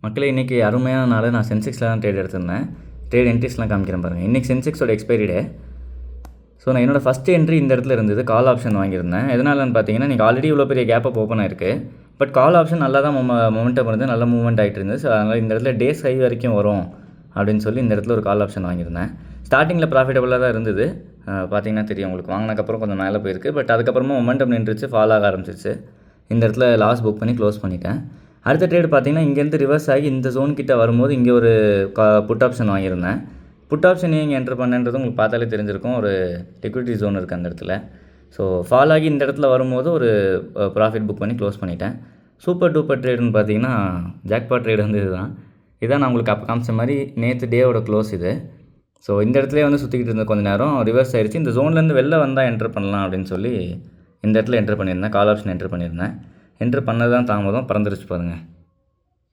மக்களே இன்றைக்கி அருமையான நாள். நான் சென்செக்ஸில் தான் ட்ரேட் எடுத்திருந்தேன். ட்ரேட் என்ட்ரிஸ்லாம் காமிக்கிறேன் பாருங்கள். இன்றைக்கி சென்செக்ஸோட எக்ஸ்பைரி டே. ஸோ நான் என்னோடய ஃபஸ்ட்டு என்ட்ரி இந்த இடத்துல இருந்தது. கால் ஆப்ஷன் வாங்கியிருந்தேன். எதனாலன்னு பார்த்தீங்கன்னா, இன்றைக்கி ஆல்ரெடி இவ்வளோ பெரிய கேப் அப் ஓப்பன் ஆயிருக்கு. பட் கால் ஆப்ஷன் நல்லா தான் மொமெண்டம் இருந்து நல்ல மூவ்மெண்ட் ஆகிட்டு இருந்தது. ஸோ அதனால் இந்த இடத்துல டேஸ் ஹை வரைக்கும் வரும் அப்படின்னு சொல்லி இந்த இடத்துல ஒரு கால் ஆப்ஷன் வாங்கியிருந்தேன். ஸ்டார்டிங்கில் ப்ராஃபிட்டபுளாக தான் இருந்தது. பார்த்தீங்கன்னா தெரியும் உங்களுக்கு. வாங்கினதுக்கப்புறம் கொஞ்சம் மேலே போயிருக்கு. பட் அதுக்கப்புறமா மொமெண்டம் நின்றுச்சு, ஃபால் ஆக ஆரம்பிச்சிச்சு. இந்த இடத்துல லாஸ் புக் பண்ணி க்ளோஸ் பண்ணிட்டேன். அடுத்த ட்ரேட் பார்த்தீங்கன்னா, இங்கேருந்து ரிவர்ஸ் ஆகி இந்த ஜோன் கிட்ட வரும்போது இங்கே ஒரு புட் ஆப்ஷன் வாங்கியிருந்தேன். புட் ஆப்ஷன் ஏன் இங்கே என்ட்ரு பண்ணேன்றது உங்களுக்கு பார்த்தாலே தெரிஞ்சிருக்கும். ஒரு லிக்விடிட்டி ஜோன் இருக்குது அந்த இடத்துல. ஸோ ஃபால் ஆகி இந்த இடத்துல வரும்போது ஒரு ப்ராஃபிட் புக் பண்ணி க்ளோஸ் பண்ணிட்டேன். சூப்பர் டூப்பர் ட்ரேடுன்னு பார்த்தீங்கன்னா, ஜாக்பாட் ட்ரேடு வந்து இதுதான். இதான் நான் உங்களுக்கு அப்போ காமிச்ச மாதிரி நேற்று டேவோட க்ளோஸ் இது. ஸோ இந்த இடத்துலேயே வந்து சுற்றிக்கிட்டு இருந்த கொஞ்சம் நேரம் ரிவர்ஸ் ஆயிடுச்சு. இந்த ஜோன்லேருந்து வெளில வந்தால் என்ட்ரு பண்ணலாம் அப்படின்னு சொல்லி இந்த இடத்துல என்ட்ரு பண்ணியிருந்தேன். கால் ஆப்ஷன் என்ட்ரு பண்ணியிருந்தேன். என்ட்ரு பண்ணது தான் தாமதம், பறந்துருச்சு பாருங்கள்.